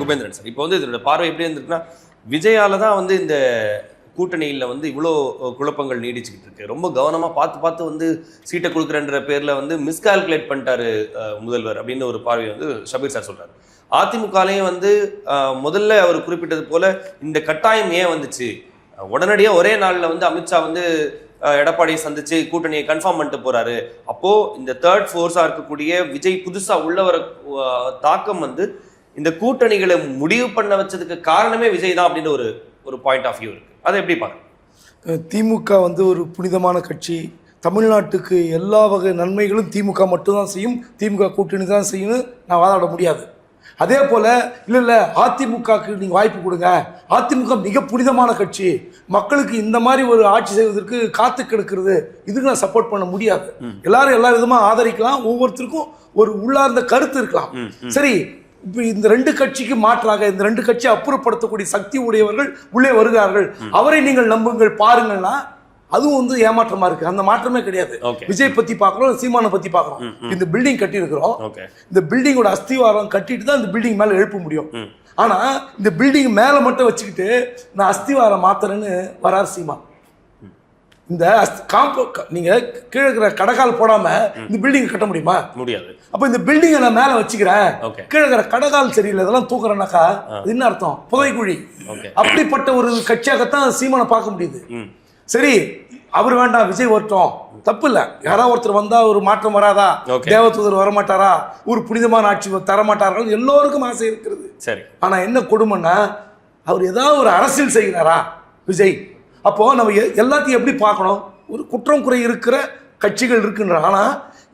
Upendran sir, இப்போ வந்து இதோட பார்வை எப்படி இருந்திருக்குன்னா, விஜயால தான் வந்து இந்த கூட்டணியில் வந்து இவ்வளோ குழப்பங்கள் நீடிச்சுக்கிட்டு இருக்கு. ரொம்ப கவனமாக பார்த்து வந்து சீட்டை கொடுக்குறன்ற பேரில் வந்து மிஸ்கால்குலேட் பண்ணிட்டாரு முதல்வர் அப்படின்னு ஒரு பார்வை வந்து ஷபீர் சார் சொல்கிறார். அதிமுகலையும் வந்து முதல்ல அவர் குறிப்பிட்டது போல இந்த கட்டாயம் ஏன் வந்துச்சு, உடனடியாக ஒரே நாளில் வந்து அமித்ஷா வந்து எடப்பாடியை சந்திச்சு கூட்டணியை கன்ஃபார்ம் பண்ணிட்டு போறாரு. அப்போ இந்த தேர்ட் ஃபோர்ஸா இருக்கக்கூடிய விஜய் புதுசா உள்ளவர தாக்கம் வந்து இந்த கூட்டணிகளை முடிவு பண்ண வச்சதுக்கு காரணமே விஜய் தான் அப்படின்னு ஒரு பாயிண்ட் ஆஃப் வியூ இருக்கு. அதை எப்படி பாருங்க? திமுக வந்து ஒரு புனிதமான கட்சி. தமிழ்நாட்டுக்கு எல்லா வகை நன்மைகளும் திமுக மட்டும்தான் செய்யும், திமுக கூட்டணி தான் செய்யணும் நான் வாதாட முடியாது. அதே போல் இல்லை அதிமுகவுக்கு நீங்கள் வாய்ப்பு கொடுங்க, அதிமுக மிக புனிதமான கட்சி, மக்களுக்கு இந்த மாதிரி ஒரு ஆட்சி செய்வதற்கு காத்து கிடக்கிறது, இதுக்கு நான் சப்போர்ட் பண்ண முடியாது. எல்லாரும் எல்லா விதமாக ஆதரிக்கலாம், ஒவ்வொருத்தருக்கும் ஒரு உள்ளார்ந்த கருத்து இருக்கலாம். சரி, இப்போ இந்த ரெண்டு கட்சிக்கு மாற்றாக இந்த ரெண்டு கட்சியை அப்புறப்படுத்தக்கூடிய சக்தி உடையவர்கள் உள்ளே வருகிறார்கள், அவரை நீங்கள் நம்புங்கள் பாருங்கன்னா அதுவும் வந்து ஏமாற்றமா இருக்கு. அந்த மாற்றமே கிடையாது. விஜய் பத்தி பாக்குறோம், சீமானை பத்தி பாக்குறோம். இந்த பில்டிங் கட்டி இருக்கிறோம், இந்த பில்டிங்கோட அஸ்திவாரம் கட்டிட்டு தான் இந்த பில்டிங் மேல எழுப்ப முடியும். ஆனா இந்த பில்டிங் மேல மட்டும் வச்சுக்கிட்டு நான் அஸ்திவாரம் மாத்துறேன்னு வராரு சீமான். இந்த நீங்க கீழே இருக்கிற கடகால் போடாம இந்த பில்டிங் கட்ட முடியுமா? முடியாது. அப்ப இந்த பில்டிங்கை நான் மேல வச்சுக்கிறேன், கீழே இருக்கிற கடகால் சரியில்லை இதெல்லாம் தூக்குறேன்னாக்கா அது என்ன அர்த்தம்? புதைக்குழி. அப்படிப்பட்ட ஒரு கட்சியாகத்தான் சீமானை பார்க்க முடியுது. சரி, அவர் வேண்டாம், விஜய் வரட்டும், தப்பு இல்லை. யாராவது ஒருத்தர் வந்தா ஒரு மாற்றம் வராதா? தேவதூதர் வரமாட்டாரா? ஒரு புனிதமான ஆட்சி தரமாட்டார்கள்? எல்லோருக்கும் ஆசை இருக்கிறது. சரி, ஆனா என்ன கொடுமைன்னா அவர் ஏதாவது ஒரு அரசியல் செய்கிறாரா விஜய்? அப்போ நம்ம எல்லாத்தையும் எப்படி பார்க்கணும்? ஒரு குற்றம் குறை இருக்கிற கட்சிகள் இருக்குன்ற, ஆனா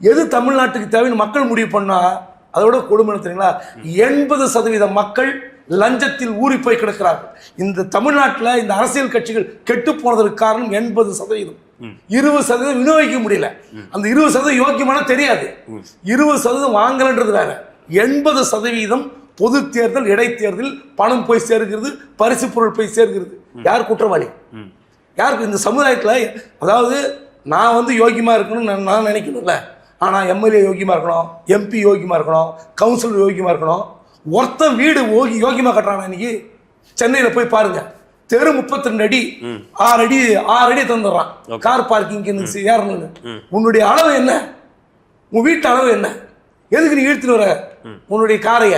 எது தமிழ்நாட்டுக்கு தேவைன்னு மக்கள் முடிவு பண்ணா அதோட கொடுமை தெரியுங்களா? 80% மக்கள் லஞ்சத்தில் ஊறி போய் கிடக்கிறார்கள். இந்த தமிழ்நாட்டில் இந்த அரசியல் கட்சிகள் கெட்டு போனதற்கு காரணம் 80%. 20% விநியோகிக்க முடியல. அந்த 20% யோக்கியமான தெரியாது, 20% வாங்கலன்றது வேற. 80% பொது தேர்தல் இடைத்தேர்தல் பணம் போய் சேர்க்கிறது, பரிசு பொருள் போய் சேர்க்கிறது. யார் குற்றவாளி? யாருக்கு? இந்த சமுதாயத்தில். அதாவது நான் வந்து யோகியமா இருக்கணும்னு நான் நினைக்கணும்ல, ஆனால் எம்எல்ஏ யோகியமா இருக்கணும், எம்பி யோகியமா இருக்கணும், கவுன்சிலர் யோகியமா இருக்கணும். ஒருத்தன் வீடு யோகியமா கட்டுறானா? இன்னைக்கு சென்னையில் போய் பாருங்க, தெரு 32 அடி 6 அடி தந்துடுறான் கார் பார்க்கிங் ஏறணும்னு. உன்னுடைய அளவு என்ன? உன் வீட்டு அளவு என்ன? எதுக்கு நீ இழுத்துட்டு வர உன்னுடைய காரைய?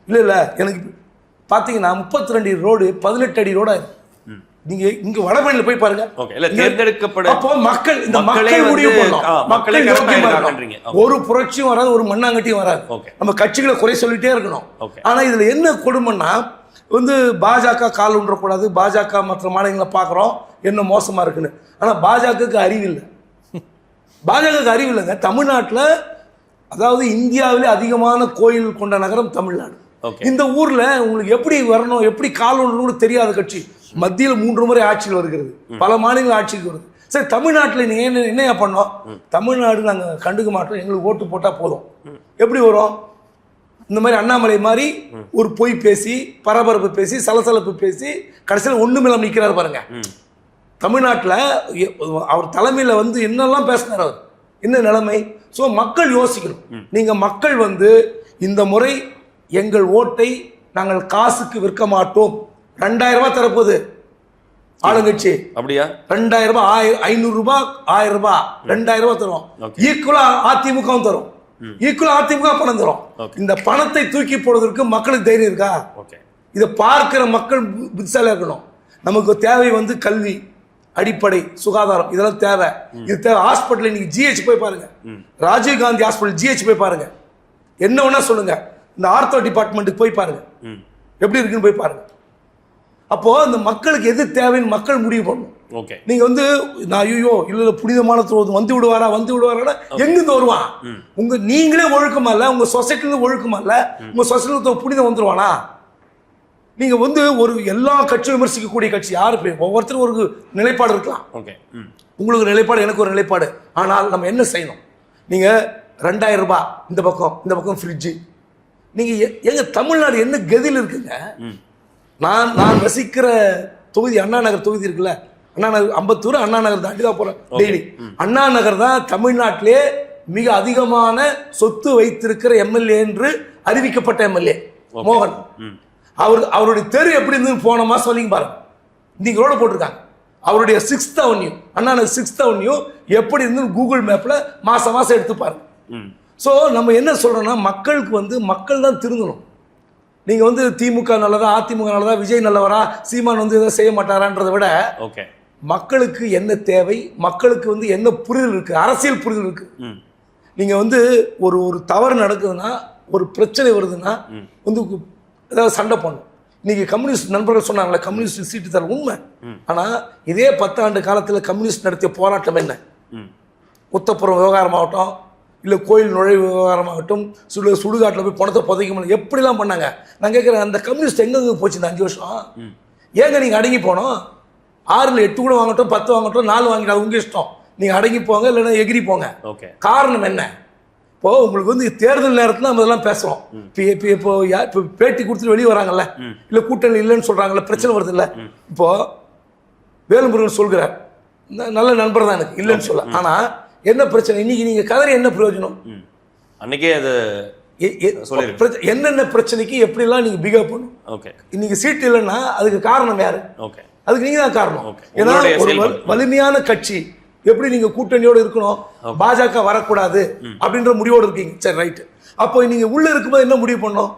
இல்ல எனக்கு பாத்தீங்கன்னா 32 ரோடு 18 அடி ரோடா இருக்கு. நீங்க இங்க வடபழனியில போய் பாருங்க. அப்போ மக்கள் இந்த மக்கள் முடிவு பண்ணணும். ஒரு புரட்சியும் வராது, ஒரு மண்ணாங்கட்டியும் வராது. நம்ம கட்சிகளை குறை சொல்லிட்டே இருக்கணும். ஆனா இதுல என்ன கொடுமைன்னா வந்து பாஜக கால் ஊன்றக்கூடாது, பாஜக மற்ற மாநிலங்களை பாக்குறோம் என்ன மோசமா இருக்குன்னு. ஆனா பாஜகவுக்கு அறிவில்லை. பாஜகவுக்கு அறிவில்லைங்க. தமிழ்நாட்டில், அதாவது இந்தியாவிலே அதிகமான கோயில் கொண்ட நகரம் தமிழ்நாடு. இந்த ஊர்ல உங்களுக்கு எப்படி வரணும், எப்படி கால் ஊன்றணும் தெரியாத கட்சி மத்தியில் 3 முறை ஆட்சியில் வருகிறது, பல மாநில ஆட்சிக்கு வருது. சரி, தமிழ்நாட்டில் நீ என்னையா பண்ணோம்? தமிழ்நாடு நாங்கள் கண்டுக்க மாட்டோம், எங்களுக்கு ஓட்டு போட்டால் போதும். எப்படி வரும்? இந்த மாதிரி அண்ணாமலை மாதிரி ஒரு பொய் பேசி, பரபரப்பு பேசி, சலசலப்பு பேசி, கடைசியில் ஒண்ணுமில்லாம நிற்கிறாரு பாருங்க. தமிழ்நாட்டில் அவர் தலைமையில் வந்து என்னெல்லாம் பேசினார் அவர், என்ன நிலைமை? ஸோ மக்கள் யோசிக்கணும். நீங்க மக்கள் வந்து இந்த முறை எங்கள் ஓட்டை நாங்கள் காசுக்கு விற்க மாட்டோம். 2000 ரூபாய் தரப்போகுது ஆளுங்கட்சி. அப்படியா? 2000 ரூபாய், 500 ரூபாய், 1000 ரூபாய், 2000 ரூபாய் தரும். ஈக்குவலா அதிமுகவும் தரும், ஈக்குவலா அதிமுக பணம் தரும். இந்த பணத்தை தூக்கி போடுவதற்கு மக்களுக்கு தைரியம் இருக்கா? இதை பார்க்கிற மக்கள் புத்திசாலியா இருக்கணும். நமக்கு தேவை வந்து கல்வி, அடிப்படை சுகாதாரம், இதெல்லாம் தேவை. இது தேவை. ஹாஸ்பிட்டல் இன்னைக்கு ஜிஹெச் போய் பாருங்க, ராஜீவ் காந்தி ஹாஸ்பிட்டல் ஜிஹெச் போய் பாருங்க, என்ன வேணா சொல்லுங்க. இந்த ஆர்த்தோ டிபார்ட்மெண்ட்டுக்கு போய் பாருங்க எப்படி இருக்குன்னு போய் பாருங்க. அப்போ இந்த மக்களுக்கு எது தேவைன்னு மக்கள் முடிவு பண்ணணும். நீங்க வந்து நான் ஐயோ இல்ல புனிதமான வந்து விடுவாரா எங்கிருந்து வருவான்? உங்க நீங்களே ஒழுக்கமா இல்ல, உங்க சொசைட்டில ஒழுக்கமா இல்ல, உங்க சொசைட்டில புனிதம் வந்துருவானா? நீங்க வந்து ஒரு எல்லா கட்சியும் விமர்சிக்கக்கூடிய கட்சி யாரு? ஒவ்வொருத்தரும் ஒரு நிலைப்பாடு இருக்கலாம். உங்களுக்கு நிலைப்பாடு, எனக்கு ஒரு நிலைப்பாடு. ஆனால் நம்ம என்ன செய்யணும்? நீங்க 2000 ரூபாய் இந்த பக்கம் ஃப்ரிட்ஜு. நீங்க எங்க தமிழ்நாடு என்ன கதியில் இருக்குங்க? நான் வசிக்கிற தொகுதி அண்ணா நகர் தொகுதி இருக்குல்ல, அண்ணா நகர், அம்பத்தூர் அண்ணா நகர் தாண்டி தான் போறேன் டெய்லி. அண்ணா நகர் தான் தமிழ்நாட்டிலே மிக அதிகமான சொத்து வைத்திருக்கிற எம்எல்ஏ என்று அறிவிக்கப்பட்ட எம்எல்ஏ மோகன். அவருடைய தெரு எப்படி இருந்ததுன்னு போன மாசம் வரைக்கும் பாருங்க, இன்னைக்கு ரோடு போட்டிருக்காங்க. அவருடைய 6th avenue, Anna Nagar 6th avenue எப்படி இருந்துன்னு கூகுள் மேப்ல மாசம் எடுத்து பாருங்க. ஸோ நம்ம என்ன சொல்றோம்னா, மக்களுக்கு வந்து மக்கள் தான் திருந்தணும். நீங்க வந்து திமுக நல்லதா, அதிமுக நல்லதா, விஜய் நல்லவரா, சீமான் வந்து எதாவது செய்ய மாட்டாரான்றதை விட மக்களுக்கு என்ன தேவை, மக்களுக்கு வந்து என்ன புரிதல் இருக்கு, அரசியல் புரிதல் இருக்கு. நீங்க வந்து ஒரு தவறு நடக்குதுன்னா, ஒரு பிரச்சனை வருதுன்னா வந்து ஏதாவது சண்டை பண்ணும். இன்னைக்கு கம்யூனிஸ்ட் நண்பர்கள் சொன்னாங்களே கம்யூனிஸ்ட் சீட்டு தர உண்மை. ஆனா இதே 10 ஆண்டு காலத்தில் கம்யூனிஸ்ட் நடத்திய போராட்டம் என்ன? உத்தப்புறம் விவகாரமாகட்டும், இல்லை கோயில் நுழைவு விவகாரமாகட்டும், சுடுகாட்டில் போய் பணத்தை புதைக்க முடியும், எப்படிலாம் பண்ணாங்க. நான் கேட்குறேன், அந்த கம்யூனிஸ்ட் எங்கெங்க போச்சு இந்த 5 வருஷம்? ஏங்க நீங்கள் அடங்கி போனோம்? 6ல் 8 கூட வாங்கட்டும், 10 வாங்கட்டும், 4 வாங்கிட்டு அது உங்கள் இஷ்டம். நீங்கள் அடங்கி போங்க, இல்லைன்னா எகிரி போங்க. காரணம் என்ன? இப்போ உங்களுக்கு வந்து தேர்தல் நேரத்தில் நம்ம இதெல்லாம் பேசுகிறோம். இப்போ பேட்டி கொடுத்துட்டு வெளியே வராங்கல்ல, இல்லை கூட்டணி இல்லைன்னு சொல்கிறாங்கல்ல, பிரச்சனை வருது இல்லை. இப்போ வேலுமுருகன் சொல்கிறார், நல்ல நண்பர் தான் எனக்கு, இல்லைன்னு சொல்ல. ஆனால் என்ன பிரச்சனை? இன்னைக்கு நீங்க கதறி என்ன பிரயோஜனம்? அன்னைக்கே அது என்னென்ன பிரச்சனைக்கு எப்படிலாம் நீங்க பிஹேவ் பண்ணும். இன்னைக்கு சீட் இல்லைன்னா அதுக்கு காரணம் யாரு? அதுக்கு நீங்க தான் காரணம். ஏன்னா ஒரு வலிமையான கட்சி எப்படி நீங்க கூட்டணியோடு இருக்கணும், பாஜக வரக்கூடாது அப்படின்ற முடிவோடு இருக்கீங்க. சரி, ரைட். அப்போ நீங்க உள்ள இருக்கும்போது என்ன முடிவு பண்ணோம்?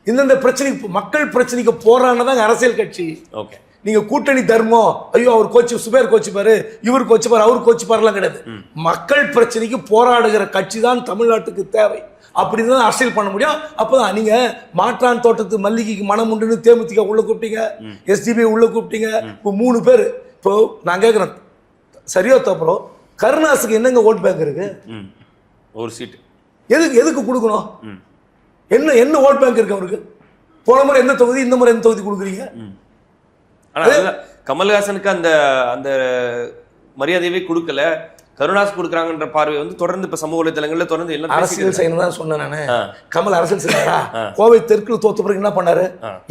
இந்தந்த பிரச்சனைக்கு, மக்கள் பிரச்சனைக்கு போராடினதாங்க அரசியல் கட்சி. நீங்க கூட்டணி தர்மம், ஐயோ அவர் கோச்சு சுபேர் கோச்சு பாரு, இவர் கோச்சு பாரு, அவர் கோச்சு பாருலாம் கிடையாது. மக்கள் பிரச்சனைக்கு போராடுகிற கட்சி தான் தமிழ்நாட்டுக்கு தேவை. அப்படிதான் அரசியல் பண்ண முடியும். அப்பதான் நீங்க மாற்றான் தோட்டத்து மல்லிகைக்கு மனம் உண்டுன்னு தேமுதிக உள்ள கூப்பிட்டீங்க, எஸ்டிபி உள்ள கூப்பிட்டீங்க. இப்போ 3 பேர். இப்போ நான் கேட்கிறேன், சரியா தப்புறோம், கருணாசுக்கு என்னங்க ஓட் பேங்க் இருக்கு? ஒரு சீட் எதுக்கு கொடுக்கணும்? என்ன ஓட் பேங்க் இருக்கு அவருக்கு? போன முறை எந்த தொகுதி, இந்த முறை எந்த தொகுதி கொடுக்குறீங்க? கமல்ஹாசனுக்கு அந்த அந்த மரியாதையவே கொடுக்கல, கருணாஸ் கொடுக்குறாங்கன்ற பார்வை வந்து தொடர்ந்து இப்ப சமூக வலைதளங்கள்ல தொடர்ந்து எல்லாம் அரசியல் செய்யணும் தான் சொன்னேன் நானு. கமல் அரசியல் செய்யறாரா? கோவை தெற்குல தோத்த பிறகு என்ன பண்ணாரு?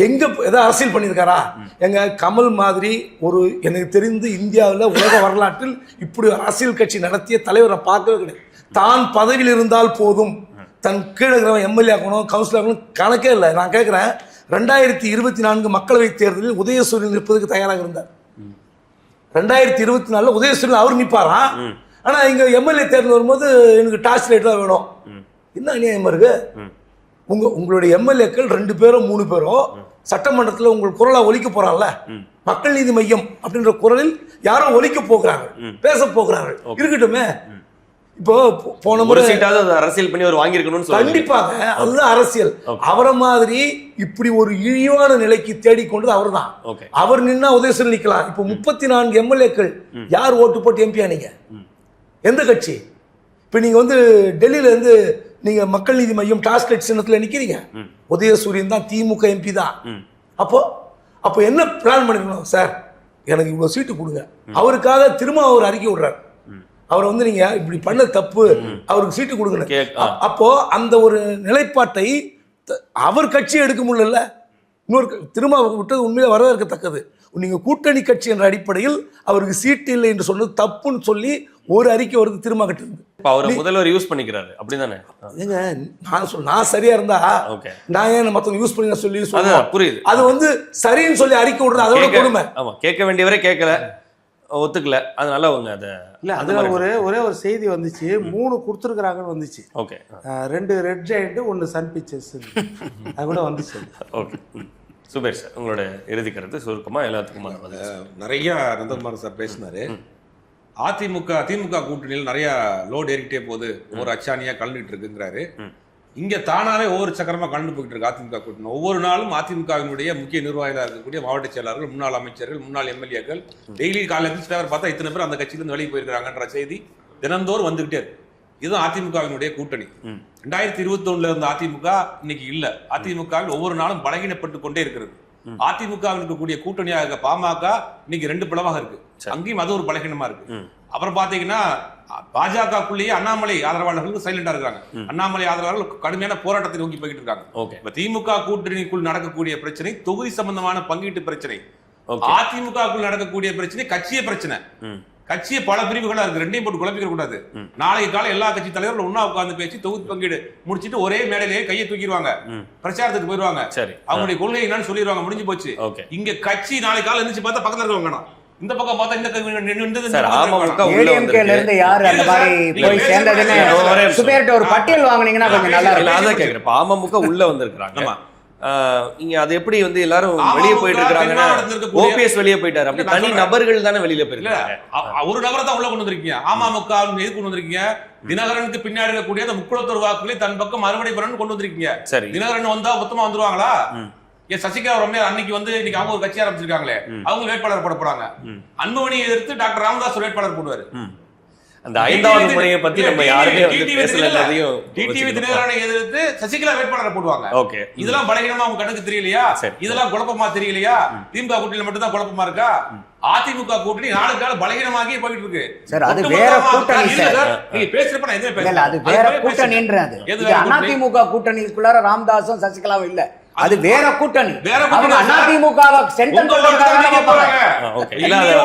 எங்க ஏதாவது அரசியல் பண்ணியிருக்காரா? எங்க கமல் மாதிரி ஒரு, எனக்கு தெரிந்து இந்தியாவில் உலக வரலாற்றில் இப்படி அரசியல் கட்சி நடத்திய தலைவரை பார்க்கவே கிடையாது. தான் பதவியில் இருந்தால் போதும், தன் கீழே இருக்கிறவன் எம்எல்ஏ ஆகணும், கவுன்சிலர் ஆகணும், கணக்கே இல்லை. நான் கேட்கிறேன், 2024 மக்களவை தேர்தலில் உதயசூரியன் நிற்பதற்கு தயாராக இருந்தார். 2024 உதயசூரியன் அவர் நிற்பாரா? ஆனா இங்க எம்எல்ஏ தேர்தல் வரும்போது எனக்கு டார்ச் லைட் தான் வேணும். என்ன அநியாயமா இருக்கு? உங்களுடைய எம்எல்ஏக்கள் 2 பேரோ 3 பேரோ சட்டமன்றத்தில் உங்கள் குரலா ஒலிக்க போறாங்கல்ல, மக்கள் நீதி மையம் அப்படின்ற குரலில் யாரோ ஒலிக்க போகிறாங்க, பேச போகிறாங்க, இருக்கட்டுமே. இப்போ போன முறை அரசியல் பண்ணி அவர் வாங்கியிருக்கணும்னு கண்டிப்பாக, அதுதான் அரசியல். அவரை மாதிரி இப்படி ஒரு இழிவான நிலைக்கு தேடிக்கொண்டது அவர் தான். அவர் நின்னா உதயசூரியன் நிக்கலாம். இப்போ 34 எம்எல்ஏக்கள் யார் ஓட்டு போட்டு எம்பி ஆனீங்க? எந்த கட்சி? இப்போ நீங்க வந்து டெல்லியில இருந்து நீங்க மக்கள் நீதி மையம் டாஸ்க் லைட் சின்னத்துல நிக்கிறீங்க, உதயசூரியன் தான் திமுக எம்பி தான். அப்போ என்ன பிளான் பண்ணிக்கணும்? சார் எனக்கு இவ்வளவு சீட்டு கொடுங்க. அவருக்காக திரும்ப அவர் அறிக்கை விடுறாரு, அவரை வந்து நீங்க இப்படி பண்ண தப்பு, அவருக்கு சீட்டு கொடுங்க. அப்போ அந்த ஒரு நிலைப்பாட்டை அவர் கட்சி எடுக்க முடியல. இன்னொரு திரும்ப விட்டது உண்மையில வரவேற்கத்தக்கது. நீங்க கூட்டணி கட்சி என்ற அடிப்படையில் அவருக்கு சீட்டு இல்லை என்று சொன்னது தப்புன்னு சொல்லி ஒரு அறிக்கை வருது திரும்ப கட்டிருந்து. அவர் முதல்வர் யூஸ் பண்ணிக்கிறாரு, அப்படிதானே? ஏங்க நான் சரியா இருந்தா நான் ஏன் மத்தவங்க யூஸ் பண்ணி சொல்லி புரியுது. அது வந்து சரின்னு சொல்லி அறிக்கை விடுறது அதோட கொடுமை. ஆமா, கேட்க வேண்டியவரே கேட்கல, ஒத்துக்கல, அதனால அவங்க அதை இல்ல. அதுல ஒரே ஒரு செய்தி வந்துச்சு, 3 கொடுத்துருக்காங்கன்னு வந்துச்சு. 2 ரெட் ஜெயண்ட், 1 சன் பிக்சர்ஸ், அது கூட வந்துச்சு. ஓகே, சுபேர் சார் உங்களோட இறுதி கருத்து சுருக்கமா எல்லாத்துக்குமா? நிறைய நந்தகுமார் சார் பேசினாரு. திமுக கூட்டணியில் நிறைய லோடு ஏறிக்கிட்டே போகுது, ஒவ்வொரு அச்சாணியா கலந்துட்டு இருக்குங்கிறாரு. இங்க தானாவே ஒவ்வொரு சக்கரமா கலந்து போயிட்டு இருக்கு அதிமுக கூட்டணி. ஒவ்வொரு நாளும் அதிமுகவினுடைய முக்கிய நிர்வாகிகளாக இருக்கக்கூடிய மாவட்ட செயலாளர்கள், முன்னாள் அமைச்சர்கள், முன்னாள் எம்எல்ஏக்கள் டெய்லி காலையில் பேப்பர் பார்த்தா இத்தனை பேர் அந்த கட்சியிலிருந்து வெளியே போயிருக்காங்கன்ற செய்தி தினந்தோறும் வந்துகிட்டே இருக்கு. இதுதான் அதிமுகவினுடைய கூட்டணி. 2021 இருந்த அதிமுக இன்னைக்கு இல்ல. அதிமுகவில் ஒவ்வொரு நாளும் பலகீனப்பட்டு கொண்டே இருக்கிறது. அதிமுகவில் இருக்கக்கூடிய கூட்டணியாக பாமக இன்னைக்கு 2 பிளவாக இருக்கு. அங்கேயும் அது ஒரு பலகீனமா இருக்கு. அப்புறம் பாத்தீங்கன்னா பாஜகக்குள்ளேயே அண்ணாமலை ஆதரவாளர்கள் சைலண்டா இருக்காங்க. அண்ணாமலை ஆதரவாளர்கள் கடுமையான போராட்டத்தை நோக்கி போயிட்டு இருக்காங்க. திமுக கூட்டணிக்குள் நடக்கக்கூடிய பிரச்சனை தொகுதி சம்பந்தமான பங்கீட்டு பிரச்சனை, அதிமுகக்குள் நடக்கக்கூடிய பிரச்சனை கட்சிய பிரச்சனை. கட்சியை பல பிரிவுகளா இருக்கு, ரெண்டையும் போட்டு குழப்பிக்க கூடாது. நாளைக்கு காலை எல்லா கட்சி தலைவர்களும் ஒன்னா உட்கார்ந்து பேசி தொகுதி பங்கீடு முடிச்சிட்டு ஒரே மேடையிலேயே கையை தூக்கிடுவாங்க, பிரச்சாரத்துக்கு போயிடுவாங்க, அவங்களுடைய கொள்கை என்னன்னு சொல்லிடுவாங்க, முடிஞ்சு போச்சு. இங்க கட்சி நாளைக்கு காலை எந்திரிச்சு பார்த்தா பக்கத்துல இருக்கவங்க, இந்த பக்கம் பார்த்தா இந்த ஏடிஎம்கேல இருந்து யாரு அந்த மாதிரி போய் சேர்ந்ததுன்னு சுபேர்ட்ட ஒரு பட்டியல் வாங்குனீங்கன்னா கொஞ்சம் நல்லா இருக்கும். அதான் கேக்குறேன். அமமுக உள்ள வந்திருக்காங்க, இங்க அது எப்படி வந்து எல்லாரும் வெளியே போயிட்டு இருக்காங்கன்னா ஓபிஎஸ் வெளியே போயிட்டாரு, அப்படி தனி நபர்கள் தானே வெளியில போயிருக்காங்க. ஒரு நபரை தான் உள்ள கொண்டு வந்திருக்கீங்க, அமமுக எது கொண்டு வந்திருக்கீங்க, தினகரனுக்கு பின்னாடி இருக்கக்கூடிய அந்த முக்குளத்தூர் வாக்குகளை தன் பக்கம் அறுவடை பண்ணு கொண்டு வந்திருக்கீங்க. சரி, தினகரன் வந்தா மொத்தமா வந்துருவாங்களா? ஏன் சசிகலா ரம்யா அன்னைக்கு வந்து இன்னைக்கு அவங்க ஒரு கட்சி ஆரம்பிச்சிருக்காங்களே, அவங்க வேட்பாளர் போட போறாங்க. அன்புமணியை எதிர்த்து டாக்டர் ராமதாஸ் வேட்பாளர் போடுவாரு. அந்த 5வது முனையை பத்தி நம்ம யாருமே பேசலதையும் டிடிவி தினகரனை எதிர்த்து சசிகலா வேட்பாளரை போடுவாங்க. ஓகே, இதெல்லாம் பலகீனமா அவங்க கணக்கு தெரியலையா? இதெல்லாம் குழப்பமா தெரியலையா? திமுக கூட்டணியில மட்டும் தான் குழப்பமா இருக்கா? அதிமுக கூட்டணி நாளுக்கு நாள் பலகீனமாகி போயிட்டு இருக்கு சார். அது வேற கூட்டணி சார், நீங்க பேசுறப்ப நான் எதுவுமே பேசல. அது வேற கூட்டணின்றது. இது அதிமுக கூட்டணிக்குள்ளார ராமதாஸும் சசிகலாவும் இல்ல, அது வேற கூட்டணி. அவங்க அதிமுகவை சென்ட்ரல்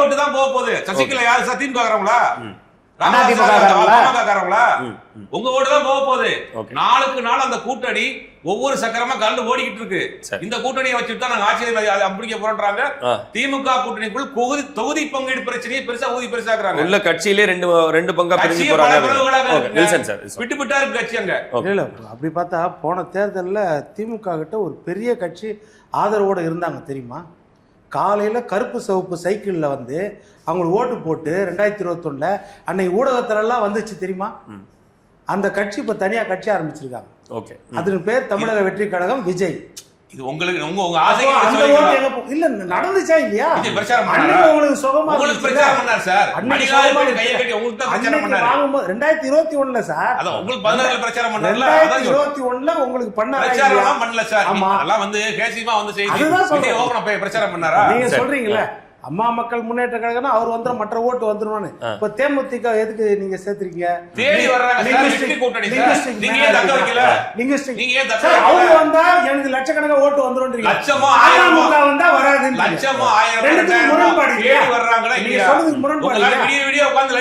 ஓட்டு தான் போக போகுது. சசிகலா யாரு சார்? திமுக காரங்களா? உங்க ஓட்டு தான் போக போகுது. நாளுக்கு நாள் அந்த கூட்டணி ஒவ்வொரு சக்கரமா கலந்து ஓடிக்கிட்டு இருக்கு. இந்த கூட்டணியை வச்சுட்டு தான் நாங்க ஆட்சியை அப்படிக்க போறாங்க. திமுக கூட்டணிக்குள் தொகுதி பங்கீடு பிரச்சனையை பெருசா ஊதி பெருசாக்குறாங்க. உள்ள கட்சியிலே ரெண்டு பங்கா பிரிஞ்சு போறாங்க. விட்டு விட்டா இருக்கு கட்சி அங்க. இல்ல அப்படி பார்த்தா போன தேர்தலில் திமுக கிட்ட ஒரு பெரிய கட்சி ஆதரவோட இருந்தாங்க தெரியுமா? காலையில் கருப்பு சிவப்பு சைக்கிளில் வந்து அவங்களுக்கு ஓட்டு போட்டு 2021 அன்னைக்கு ஊடகத்திலெல்லாம் வந்துச்சு தெரியுமா? அந்த கட்சி இப்போ தனியாக கட்சி ஆரம்பிச்சிருக்காங்க. ஓகே, அதுக்கு பேர் தமிழக வெற்றி கழகம் விஜய். இது உங்களுக்கு உங்க ஆசை இல்ல நடந்துச்சா இல்லையா? பிரச்சாரம் உங்களுக்கு சுகமா பிரச்சாரம் பண்ணார் சார். 2021 சார், அதான் உங்களுக்கு 16 பிரச்சாரம் பண்ணார்ல, 2021 உங்களுக்கு பண்ணாரா? பிரச்சாரம் பண்ணல சார். அதெல்லாம் வந்து கேசிமா வந்து செய்தி விஜய் ஓபன் பிரச்சாரம் பண்ணாரா? நீங்க சொல்றீங்களா அம்மா மக்கள் முன்னேற்ற கழகம்னா அவர் வந்து மற்ற ஓட்டு வந்துருவானு. இப்ப தேமுதிக எதுக்கு நீங்க சேர்த்திருக்கீங்க? தேடி வர்றாங்க அவங்க வந்தா எனக்கு லட்சக்கணக்கா ஓட்டு வந்துரும். லட்சமா வந்தா வராது. லட்சமா முரண்பாடு வர்றாங்களா? நீங்க சொல்றதுக்கு முரண்பாடு. வீடியோ உட்கார்ந்து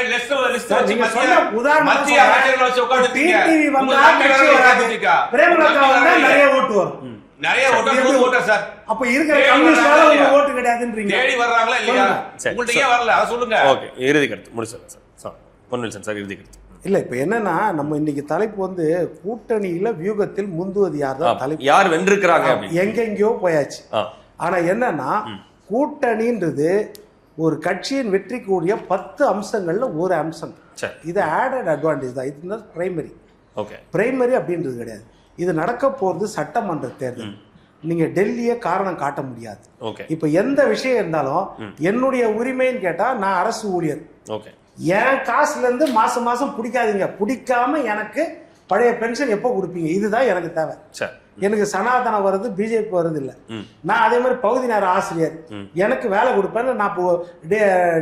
நீங்க சொன்ன உதாரணம் மத்திய அமைச்சர்கள் வச்சு உட்கார்ந்து டிடிவி வந்தா கட்சி வராது, பிரேமலதா வந்தா நிறைய ஓட்டு வரும். நிறைய ஓட்டர் சார். அப்ப இருக்கிற கம்யூனிஸ்டால உங்களுக்கு ஓட்டு கிடையாதுன்றீங்க. தேடி வர்றாங்களா இல்லையா? உங்களுக்கு ஏன் வரல அத சொல்லுங்க. ஓகே, இறுதி கருத்து முடிச்சலாம் சார். பொன்னில்சன் சார் இறுதி கருத்து. இல்ல இப்ப என்னன்னா நம்ம இன்னைக்கு தலைப்பு வந்து கூட்டணியில வியூகத்தில் முந்துவது யார் தான் தலைப்பு. யார் வென்றிருக்கிறாங்க எங்கெங்கயோ போயாச்சு. ஆனா என்னன்னா கூட்டணின்றது ஒரு கட்சியின் வெற்றி கூடிய 10 அம்சங்கள்ல ஒரு அம்சம். இது ஆடட் அட்வான்டேஜ் தான். இது பிரைமரி. ஓகே, பிரைமரி அப்படின்றது கிடையாது. இது நடக்க போறது சட்டமன்ற தேர்தல். நீங்க டெல்லியை காரணம் காட்ட முடியாது. இப்ப எந்த விஷயம் இருந்தாலும் என்னுடைய உரிமைன்னு கேட்டா நான் அரசு ஊழியர், என் காசுல இருந்து மாசம் மாசம் பிடிக்காதீங்க, பிடிக்காம எனக்கு பழைய பென்ஷன் எப்போ கொடுப்பீங்க, இதுதான் எனக்கு தேவை. எனக்கு சனாதனம் வருது, பிஜேபி வருது இல்லை. நான் அதே மாதிரி பகுதி நேர ஆசிரியர், எனக்கு வேலை கொடுப்பேன்னு நான் இப்போ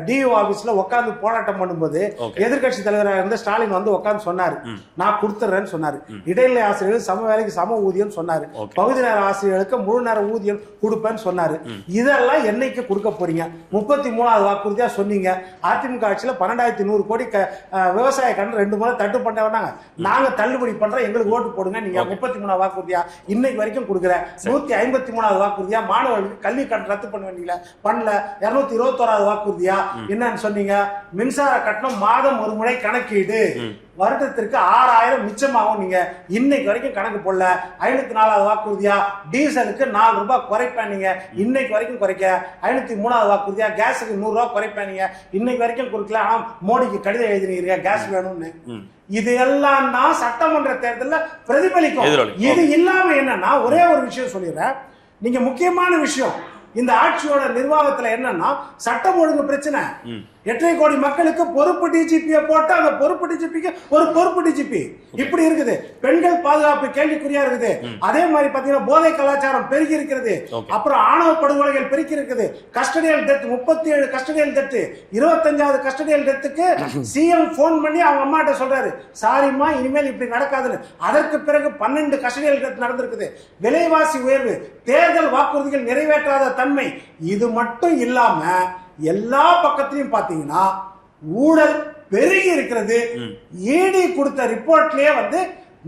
டிஓ ஆபீஸ்ல உட்காந்து போராட்டம் பண்ணும்போது எதிர்கட்சி தலைவராக இருந்த ஸ்டாலின் வந்து உட்காந்து சொன்னாரு நான் கொடுத்துறேன்னு சொன்னாரு. இடைநிலை ஆசிரியர்கள் சம வேலைக்கு சம ஊதியம் சொன்னாரு. பகுதி நேர ஆசிரியர்களுக்கு முழு நேர ஊதியம் கொடுப்பேன்னு சொன்னாரு. இதெல்லாம் என்னைக்கு கொடுக்க போறீங்க? 33வது வாக்குறுதியா சொன்னீங்க. அதிமுக ஆட்சியில 12,100 கோடி விவசாய கடன் 2 முறை தட்டு பண்ண வேண்டாங்க, நாங்க தள்ளுபடி பண்றோம், எங்களுக்கு ஓட்டு போடுங்க. நீங்க 33 வாக்குறுதியா இன்னைக்கு வரைக்கும் கொடுக்குற 153வது வாக்குறுதியா மாணவர்களுக்கு கல்வி கட்டணம் ரத்து பண்ண வேண்டியல பண்ணல. 221வது வாக்குறுதியா என்னன்னு சொன்னீங்க? மின்சார கட்டணம் மாதம் ஒரு முறை கணக்கீடு, வருடத்திற்கு 6,000 மிச்சமாகும். நீங்க இன்னைக்கு வரைக்கும் கணக்கு போடல. 504வது வாக்குறுதியா டீசலுக்கு 4 ரூபாய் குறைப்பேன், நீங்க இன்னைக்கு வரைக்கும் குறைக்க. 503வது வாக்குறுதியா கேஸுக்கு 100 ரூபாய் குறைப்பேன், நீங்க இன்னைக்கு வரைக்கும் கொடுக்கல. ஆனா மோடிக்கு கடிதம் எழுதினீங்க கேஸ் வேணும்னு. இது எல்லாம் தான் சட்டமன்ற தேர்தலில் பிரதிபலிக்கும். இது இல்லாம என்னன்னா ஒரே ஒரு விஷயம் சொல்லிடுறேன். நீங்க முக்கியமான விஷயம் இந்த ஆட்சியோட நிர்வாகத்துல என்னன்னா சட்டம் ஒழுங்கு பிரச்சனை. 8 கோடி மக்களுக்கு பொறுப்பு டிஜிபியை போட்டு அந்த பொறுப்பு டிஜிபிக்கு ஒரு பொறுப்பு டிஜிபி இப்படி இருக்குது. பெண்கள் பாதுகாப்பு கேள்விக்குறியா இருக்குது. அதே மாதிரி பாத்தீங்கன்னா போதை கலாச்சாரம் பெருகி இருக்கிறது. அப்புறம் ஆணவ படுகொலைகள் பெருகி இருக்குது. Custodial death 37 custodial death. 25வது கஸ்டடியல் டெத்துக்கு சிஎம் போன் பண்ணி அவங்க அம்மாட்ட சொல்றாரு சாரிம்மா இனிமேல் இப்படி நடக்காதுன்னு. அதற்கு பிறகு 12 கஸ்டடியல் டெத் நடந்திருக்குது. விலைவாசி உயர்வு, தேர்தல் வாக்குறுதிகள் நிறைவேற்றாத தன்மை, இது மட்டும் இல்லாம எல்லா பக்கத்திலையும் பாத்தீங்கன்னா ஊழல் பெருகி இருக்கிறது. ED கொடுத்த ரிப்போர்ட்லயே வந்து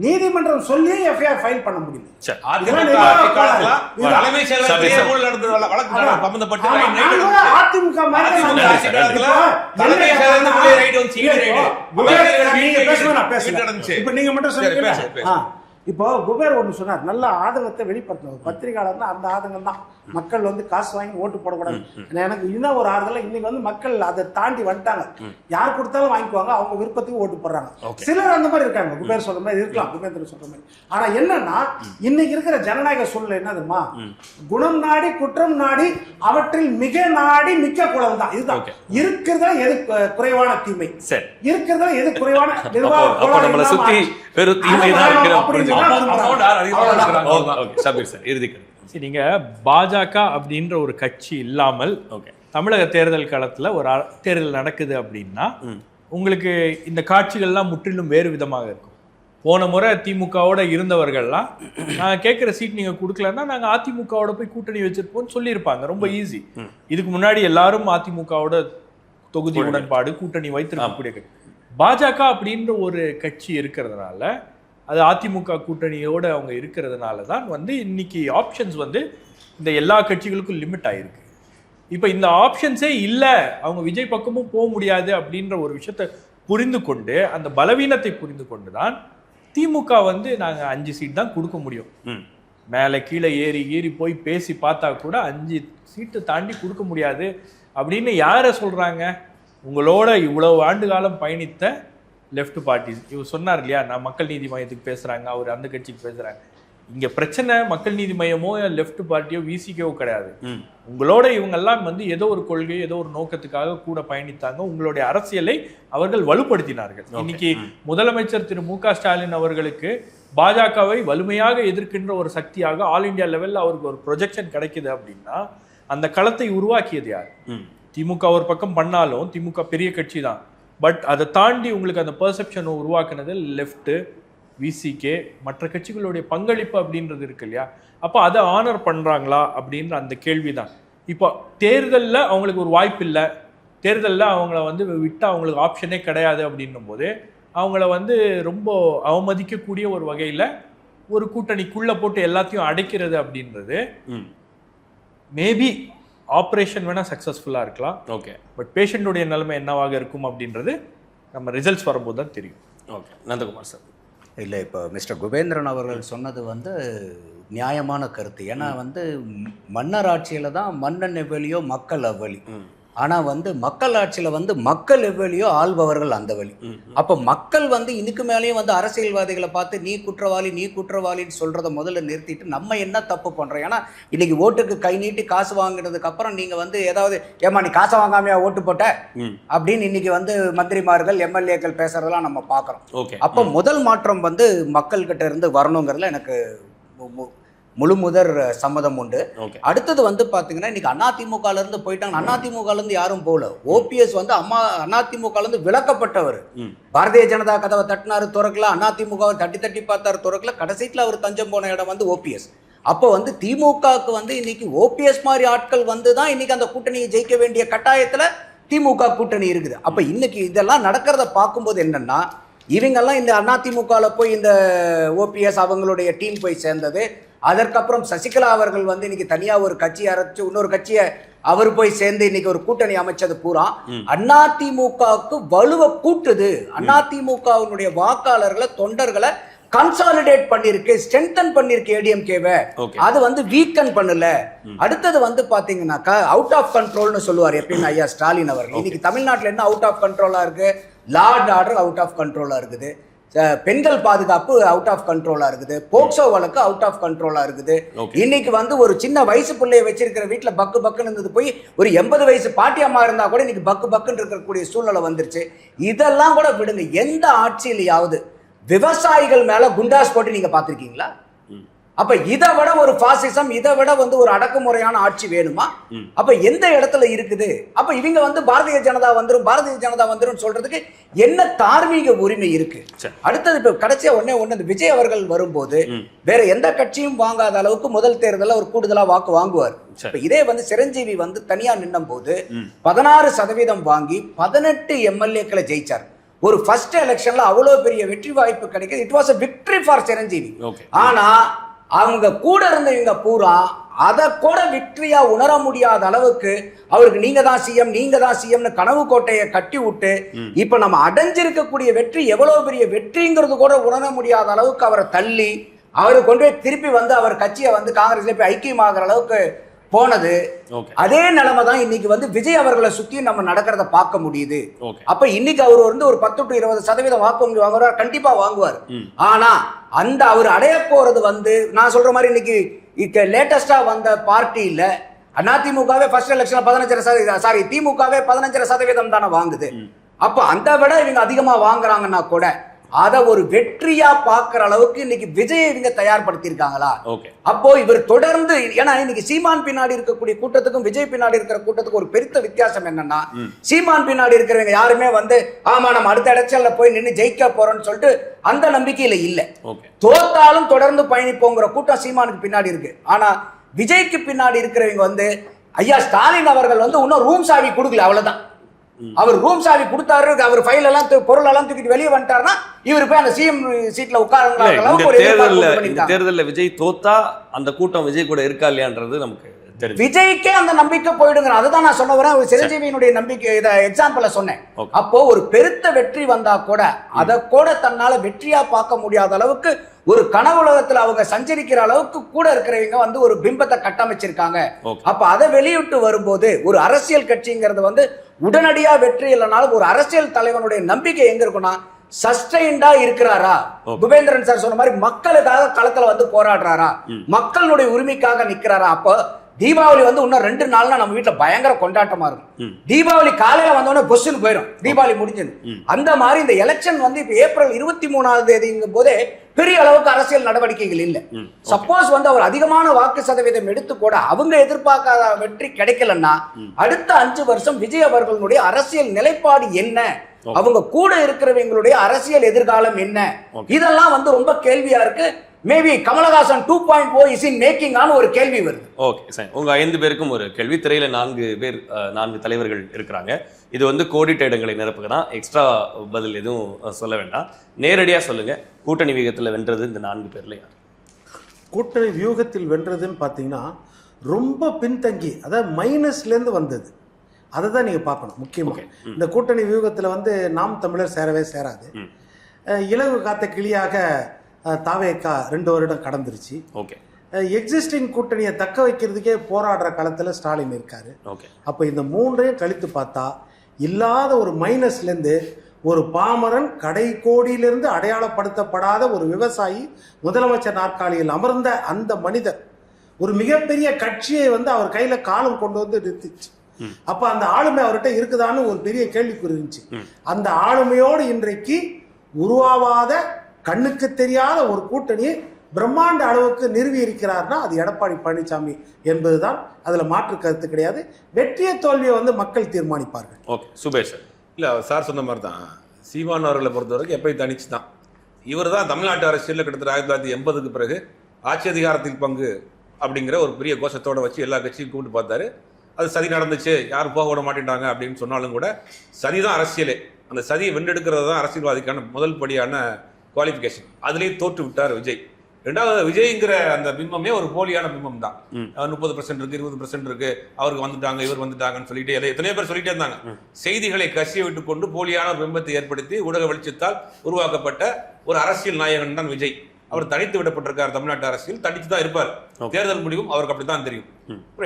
நீதிமன்றம் சொல்லி எஃப்ஐஆர் ஃபைல் பண்ண முடியல. நீங்க மட்டும் சொல்லுங்க. இப்போ குபேர் ஒன்று சொன்னார், நல்ல ஆதங்கத்தை வெளிப்படுத்தணும். பத்திரிகையாளர்னா அந்த ஆதங்கம் தான். மக்கள் வந்து காசு வாங்கி ஓட்டு போடக்கூடாது. எனக்கு இன்னும் ஒரு ஆறுதல், இன்னைக்கு வந்து மக்கள் அதை தாண்டி வந்துட்டாங்க. யார் கொடுத்தாலும் வாங்கிக்குவாங்க, அவங்க விருப்பத்துக்கு ஓட்டு போடுறாங்க. சிலர் அந்த மாதிரி இருக்காங்க, குபேர் சொல்ற மாதிரி இருக்கலாம், குபேந்திரன் சொல்ற மாதிரி. ஆனா என்னன்னா இன்னைக்கு இருக்கிற ஜனநாயக சூழ்நிலை என்ன தெரியுமா? குணம் நாடி குற்றம் நாடி அவற்றில் மிக நாடி மிக்க குளம் தான். இதுதான் இருக்கிறதா எது குறைவான தீமை, இருக்கிறதா எது குறைவான நீங்க பாஜக அப்படின்ற ஒரு கட்சி இல்லாமல் தமிழக தேர்தல் காலத்துல ஒரு தேர்தல் நடக்குது அப்படின்னா உங்களுக்கு இந்த காட்சிகள்லாம் முற்றிலும் வேறு விதமாக இருக்கும். போன முறை திமுகவோட இருந்தவர்கள்லாம் நாங்க கேட்கிற சீட் நீங்க கொடுக்கலன்னா நாங்க அதிமுகவோட போய் கூட்டணி வச்சிருப்போம்னு சொல்லியிருப்பாங்க. ரொம்ப ஈஸி. இதுக்கு முன்னாடி எல்லாரும் அதிமுகவோட தொகுதி உடன்பாடு கூட்டணி வைத்திருக்கக்கூடிய பாஜக அப்படின்ற ஒரு கட்சி இருக்கிறதுனால, அது அதிமுக கூட்டணியோட அவங்க இருக்கிறதுனால தான் வந்து இன்னைக்கு ஆப்ஷன்ஸ் வந்து இந்த எல்லா கட்சிகளுக்கும் லிமிட் ஆயிருக்கு. இப்போ இந்த ஆப்ஷன்ஸே இல்லை, அவங்க விஜய் பக்கமும் போக முடியாது அப்படின்ற ஒரு விஷயத்தை புரிந்து கொண்டு, அந்த பலவீனத்தை புரிந்து கொண்டு தான் திமுக வந்து நாங்கள் 5 சீட் தான் கொடுக்க முடியும். மேலே கீழே ஏறி போய் பேசி பார்த்தா கூட 5 சீட்டு தாண்டி கொடுக்க முடியாது அப்படின்னு யாரை சொல்கிறாங்க? உங்களோட இவ்வளவு ஆண்டு காலம் பயணித்த லெஃப்ட் பார்ட்டிஸ். இவர் சொன்னார் இல்லையா, நான் மக்கள் நீதி மையத்துக்கு பேசுகிறாங்க, அவர் அந்த கட்சிக்கு பேசுகிறாங்க. இங்கே பிரச்சனை மக்கள் நீதி மையமோ லெஃப்ட் பார்ட்டியோ விசிக்கவோ கிடையாது. உங்களோட இவங்கெல்லாம் வந்து ஏதோ ஒரு கொள்கை, ஏதோ ஒரு நோக்கத்துக்காக கூட பயணித்தாங்க. உங்களுடைய அரசியலை அவர்கள் வலுப்படுத்தினார்கள். இன்னைக்கு முதலமைச்சர் திரு மு.க. ஸ்டாலின் அவர்களுக்கு பாஜகவை வலிமையாக எதிர்க்கின்ற ஒரு சக்தியாக ஆல் இண்டியா லெவலில் அவருக்கு ஒரு ப்ரொஜெக்ஷன் கிடைக்குது அப்படின்னா அந்த களத்தை உருவாக்கியது யார்? திமுக ஒரு பக்கம் பண்ணாலும், திமுக பெரிய கட்சி தான், பட் அதை தாண்டி உங்களுக்கு அந்த பெர்செப்ஷனை உருவாக்குனது லெஃப்ட், விசிகே, மற்ற கட்சிகளுடைய பங்களிப்பு அப்படின்றது இருக்கு இல்லையா? அப்போ அதை ஆனர் பண்ணுறாங்களா அப்படின்ற அந்த கேள்வி தான். இப்போ தேர்தலில் அவங்களுக்கு ஒரு வாய்ப்பு இல்லை, தேர்தலில் அவங்கள வந்து விட்டால் அவங்களுக்கு ஆப்ஷனே கிடையாது அப்படின்னும் போது அவங்கள வந்து ரொம்ப அவமதிக்கக்கூடிய ஒரு வகையில் ஒரு கூட்டணிக்குள்ளே போட்டு எல்லாத்தையும் அடைக்கிறது அப்படின்றது மேபி ஆப்ரேஷன் வேணால் சக்ஸஸ்ஃபுல்லாக இருக்கலாம். ஓகே, பட் பேஷண்ட்டுடைய நிலைமை என்னவாக இருக்கும் அப்படின்றது நம்ம ரிசல்ட்ஸ் வரும்போது தான் தெரியும். Okay, Nandakumar sir. இல்லை, இப்போ மிஸ்டர் குபேந்திரன் அவர்கள் சொன்னது வந்து நியாயமான கருத்து. ஏன்னா வந்து மன்னர் ஆட்சியில் தான் மன்னன் எவ்வளியோ மக்கள் அவ்வளி. ஆனால் வந்து மக்கள் ஆட்சியில் வந்து மக்கள் எவ்வளியோ ஆள்பவர்கள் அந்த வழி. அப்போ மக்கள் வந்து இதுக்கு மேலேயும் வந்து அரசியல்வாதிகளை பார்த்து நீ குற்றவாளின்னு சொல்கிறத முதல்ல நிறுத்திட்டு நம்ம என்ன தப்பு பண்ணுறோம்? ஏன்னா இன்னைக்கு ஓட்டுக்கு கை நீட்டி காசு வாங்கினதுக்கு அப்புறம் நீங்கள் வந்து ஏதாவது ஏமா நீ காசை வாங்காமையா ஓட்டு போட்ட அப்படின்னு இன்னைக்கு வந்து மந்திரிமார்கள் எம்எல்ஏக்கள் பேசுறதெல்லாம் நம்ம பார்க்குறோம். அப்போ முதல் மாற்றம் வந்து மக்கள்கிட்ட இருந்து வரணுங்கிறதுல எனக்கு முழுமுதற் சம்மதம் உண்டு. அடுத்தது வந்து பாத்தீங்கன்னா இன்னைக்கு அதிமுகல இருந்து போயிட்டாங்க. அதிமுகல இருந்து யாரும் போகல. ஓபிஎஸ் வந்து அதிமுகல இருந்து விலக்கப்பட்டவர். பாரதிய ஜனதா கதவை தட்டினாரு, துறக்கல. அதிமுகவை தட்டி பார்த்தாரு, துறக்கல. கடைசியில் அவர் தஞ்சம் போன இடம் வந்து ஓபிஎஸ். அப்போ வந்து திமுகவுக்கு வந்து இன்னைக்கு ஓபிஎஸ் மாதிரி ஆட்கள் வந்து தான் இன்னைக்கு அந்த கூட்டணியை ஜெயிக்க வேண்டிய கட்டாயத்துல திமுக கூட்டணி இருக்குது. அப்ப இன்னைக்கு இதெல்லாம் நடக்கிறத பார்க்கும்போது என்னன்னா, இவங்கெல்லாம் இந்த அதிமுகவில் போய் இந்த ஓபிஎஸ் அவங்களுடைய டீம் போய் சேர்ந்தது. அதற்கப்புறம் சசிகலா அவர்கள் வந்து இன்னைக்கு தனியா ஒரு கட்சி அரைச்சு இன்னொரு கட்சியை அவர் போய் சேர்ந்து இன்னைக்கு ஒரு கூட்டணி அமைச்சது பூரா அதிமுகவுக்கு வலுவை கூட்டுது. அதிமுகவினுடைய வாக்காளர்களை, தொண்டர்களை கன்சாலிடேட் பண்ணிருக்கு, ஸ்ட்ரென்தன் பண்ணிருக்கு ஏடிஎம்கேவை. அது வந்து வீக்கன் பண்ணல. அடுத்தது வந்து பாத்தீங்கன்னாக்கா அவுட் ஆஃப் கண்ட்ரோல்னு சொல்லுவார் எப்படின்னு ஐயா ஸ்டாலின் அவர்கள். இன்னைக்கு தமிழ்நாட்டில் என்ன அவுட் ஆஃப் கண்ட்ரோலா இருக்கு? Law and order out of கண்ட்ரோலா இருக்குது. பெண்கள் பாதுகாப்பு அவுட் ஆஃப் கண்ட்ரோலா இருக்குது. போக்சோ வழக்கு அவுட் ஆஃப் கண்ட்ரோலா இருக்குது. இன்னைக்கு வந்து ஒரு சின்ன வயசு பிள்ளைய வச்சிருக்கிற வீட்டுல பக்குன்னு இருந்தது போய் ஒரு 80 வயசு பாட்டியம்மா இருந்தா கூட இன்னைக்கு பக்குன்னு இருக்கக்கூடிய சூழ்நிலை வந்துருச்சு. இதெல்லாம் கூட விடுங்க. எந்த ஆட்சியிலையாவது விவசாயிகள் மேல குண்டாஸ் போட்டு நீங்க பாத்திருக்கீங்களா? அப்ப இதை விட ஒரு பாசிசம், இதை விட வந்து ஒரு அடக்குமுறையான ஆட்சி வேணுமா? அப்ப எந்த இடத்துல இருக்குது? அப்ப இவங்க வந்து பாரதிய ஜனதா வந்துரும் சொல்றதுக்கு என்ன தார்மீக உரிமை இருக்கு? அடுத்தது இப்ப கடைசியா ஒண்ணு விஜய் அவர்கள் வரும்போது வேற எந்த கட்சியும் வாங்காத அளவுக்கு முதல் தேர்தலில் ஒரு கூடுதலா வாக்கு வாங்குவார். இதே வந்து சிரஞ்சீவி வந்து தனியா நின்னும் போது 16% வாங்கி 18 எம்எல்ஏக்களை ஜெயிச்சார். ஒரு ஃபர்ஸ்ட் எலெக்ஷன்ல அவ்வளவு பெரிய வெற்றி வாய்ப்பு கிடைக்குது. It was a victory for Chiranjeevi. ஆனா அவங்க கூட இருந்தவங்க பூரா அதை கூட விக்டரியா உணர முடியாத அளவுக்கு அவருக்கு நீங்க தான் சிஎம்னு கனவு கோட்டையை கட்டி விட்டு இப்ப நம்ம அடைஞ்சிருக்கக்கூடிய வெற்றி எவ்வளவு பெரிய வெற்றிங்கிறது கூட உணர முடியாத அளவுக்கு அவரை தள்ளி அவரை கொண்டு போய் திருப்பி வந்து அவர் கட்சியை வந்து காங்கிரஸ்ல போய் ஐக்கியமாகிற அளவுக்கு போனது. அதே நிலைமை தான் இன்னைக்கு வந்து விஜய் அவர்களை சுத்தி நம்ம நடக்கிறத பார்க்க முடியுது. அப்ப இன்னைக்கு அவர் வந்து ஒரு 10 to 20% வாக்கு வாங்குவார், கண்டிப்பா வாங்குவார். ஆனா அந்த அவர் அடைய போறது வந்து நான் சொல்ற மாதிரி இன்னைக்கு லேட்டஸ்டா வந்த பார்ட்டியில அதிமுகவே ஃபர்ஸ்ட் எலெக்ஷன்ல 15%, திமுகவே 15% தானே வாங்குது. அப்ப அந்த விட இவங்க அதிகமா வாங்குறாங்கன்னா கூட அதை ஒரு வெற்றியா பாக்குற அளவுக்கு இன்னைக்கு விஜய் இவங்க தயார்படுத்தியிருக்காங்களா? அப்போ இவர் தொடர்ந்து, ஏன்னா இன்னைக்கு சீமான் பின்னாடி இருக்கக்கூடிய கூட்டத்துக்கும் விஜய் பின்னாடி இருக்கிற கூட்டத்துக்கும் ஒரு பெரிய வித்தியாசம் என்னன்னா, சீமான் பின்னாடி இருக்கிறவங்க யாருமே வந்து ஆமா நம்ம அடுத்த எலெக்ஷன்ல போய் நின்று ஜெயிக்க போறோம்னு சொல்லிட்டு அந்த நம்பிக்கையில இல்ல. தோத்தாலும் தொடர்ந்து பயணிப்போங்கிற கூட்டம் சீமானுக்கு பின்னாடி இருக்கு. ஆனா விஜய்க்கு பின்னாடி இருக்கிறவங்க வந்து ஐயா ஸ்டாலின் அவர்கள் வந்து இன்னும் ரூம் சாவி கொடுக்கல, அவ்வளவுதான். அவர் ரூம் சாவி கொடுத்தாரு, அவர் ஃபைல் எல்லாம் பொருள் எல்லாம் தூக்கிட்டு வெளியே வந்துட்டாருன்னா இவரு போய் அந்த சிஎம் சீட்ல உட்கார்ந்து. தேர்தலில் விஜய் தோத்தா அந்த கூட்டம் விஜய் கூட இருக்கா இல்லையான்றது நமக்கு தெரியும். விஜய்க்கே அந்த நம்பிக்கை போயிடுங்க. அதுதான் நான் சொல்ல வரேன். சிரஞ்சீவியினுடைய நம்பிக்கை இதை எக்ஸாம்பிள சொன்னேன். அப்போ ஒரு பெருத்த வெற்றி வந்தா கூட அதை கூட தன்னால வெற்றியா பார்க்க முடியாத அளவுக்கு ஒரு கனவு உலகத்துல அவங்க சஞ்சரிக்கிற அளவுக்கு கூட இருக்கிறவங்க வந்து ஒரு பிம்பத்தை கட்டமைச்சிருக்காங்க. அப்ப அதை வெளியிட்டு வரும்போது ஒரு அரசியல் கட்சிங்கிறது வந்து உடனடியா வெற்றி இல்லைனாலும் ஒரு அரசியல் தலைவனுடைய நம்பிக்கை எங்க இருக்குன்னா சஸ்டைன்டா இருக்கிறாரா? குபேந்திரன் சார் சொன்ன மாதிரி மக்களுக்காக களத்துல வந்து போராடுறாரா, மக்களுடைய உரிமைக்காக நிக்கிறாரா? அப்போ தீபாவளி வந்து இன்னும் 2 நாள்னா நம்ம வீட்டுல பயங்கர கொண்டாட்டமா இருக்கும். தீபாவளி காலையில வந்தோடனே பொஸ்ன்னு போயிடும், தீபாவளி முடிஞ்சது. அந்த மாதிரி இந்த எலெக்ஷன் வந்து இப்ப ஏப்ரல் 23ஆம் தேதிங்கும் போதே பெரிய அளவுக்கு அரசியல் நடவடிக்கைகள் இல்லை. சப்போஸ் வந்து அவர் அதிகமான வாக்கு சதவீதம் எடுத்து கூட அவங்க எதிர்பார்க்காத வெற்றி கிடைக்கலன்னா அடுத்த 5 வருஷம் விஜய் அவர்களுடைய அரசியல் நிலைப்பாடு என்ன, அவங்க கூட இருக்கிறவங்களுடைய அரசியல் எதிர்காலம் என்ன, இதெல்லாம் வந்து ரொம்ப கேள்வியா இருக்கு. Maybe Kamal Haasan 2.0 is in making ஆன ஒரு கேள்வி வருது. ஓகே சார், உங்க 5 பேருக்கும் ஒரு கேள்வி. திரையில 4 தலைவர்கள் இருக்கிறாங்க. இது வந்து கோடிட்ட இடங்களை நிரப்புதான், எக்ஸ்ட்ரா பதில் எதுவும் சொல்ல வேண்டாம், நேரடியா சொல்லுங்க. கூட்டணி வியூகத்தில் வென்றது இந்த 4 பேர்ல யார்? கூட்டணி வியூகத்தில் வென்றதுன்னு பார்த்தீங்கன்னா ரொம்ப பின்தங்கி, அதாவது மைனஸ்லேருந்து வந்தது. அதை தான் நீங்கள் பார்க்கணும் முக்கியமாக. இந்த கூட்டணி வியூகத்தில் வந்து நாம் தமிழர் சேரவே சேராது. இலகு காத்த கிளியாக தாவேக்கா 2 வருடம் கடந்துருச்சு. எக்ஸிஸ்டிங் கூட்டணியை தக்க வைக்கிறதுக்கே போராடுற களத்தில் ஸ்டாலின் இருக்காரு. அப்போ இந்த 3ஐயும் கழித்து பார்த்தா இல்லாத ஒரு மைனஸ்லேருந்து ஒரு பாமரன் கடை கோடியிலிருந்து அடையாளப்படுத்தப்படாத ஒரு விவசாயி முதலமைச்சர் நாற்காலியில் அமர்ந்த அந்த மனிதர் ஒரு மிகப்பெரிய கட்சியை வந்து அவர் கையில காலம் கொண்டு வந்து நிறுத்திச்சு. அப்ப அந்த ஆளுமை அவர்கிட்ட இருக்குதான்னு ஒரு பெரிய கேள்விக்குறி இருந்துச்சு. அந்த ஆளுமையோடு இன்றைக்கு உருவாவாத கண்ணுக்கு தெரியாத ஒரு கூட்டணியை பிரம்மாண்ட அளவுக்கு நிறுவி இருக்கிறார்னா அது எடப்பாடி பழனிசாமி என்பதுதான். அதுல மாற்று கருத்து கிடையாது. வெற்றிய தோல்வியை வந்து மக்கள் தீர்மானிப்பார்கள். ஓகே சுபேஷ் இல்லை, சார் சொன்ன மாதிரி தான் சீமான் அவர்களை பொறுத்த வரைக்கும் எப்பயும் தனிச்சு தான். இவர் தான் தமிழ்நாட்டு அரசியலில் கிட்டத்தட்ட 1980க்கு பிறகு ஆட்சி அதிகாரத்தில் பங்கு அப்படிங்கிற ஒரு பெரிய கோஷத்தோடு வச்சு எல்லா கட்சியும் கூப்பிட்டு பார்த்தாரு. அது சதி நடந்துச்சு, யாரும் போக விட மாட்டேன்ட்டாங்க அப்படின்னு சொன்னாலும் கூட சதி தான் அரசியலே. அந்த சதியை வென்றெடுக்கிறது தான் அரசியல்வாதிக்கான முதல் படியான குவாலிஃபிகேஷன். அதுலேயே தோற்று விட்டார் விஜய். ரெண்டாவது, விஜய்ங்கிற அந்த பிம்பமே ஒரு போலியான பிம்பம் தான். 30% இருக்கு, 20% இருக்கு, அவருக்கு வந்துட்டாங்க, இவர் வந்துட்டாங்கன்னு சொல்லிட்டு எத்தனையோ பேர் சொல்லிட்டே இருந்தாங்க. செய்திகளை கசிய விட்டு கொண்டு போலியான பிம்பத்தை ஏற்படுத்தி ஊடக வெளிச்சத்தால் உருவாக்கப்பட்ட ஒரு அரசியல் நாயகன் தான் விஜய். அவர் தனித்து விடப்பட்டிருக்கார். தமிழ்நாட்டு அரசியல் தனித்து தான் இருப்பார். தேர்தல் முடிவும் அவருக்கு அப்படித்தான் தெரியும்.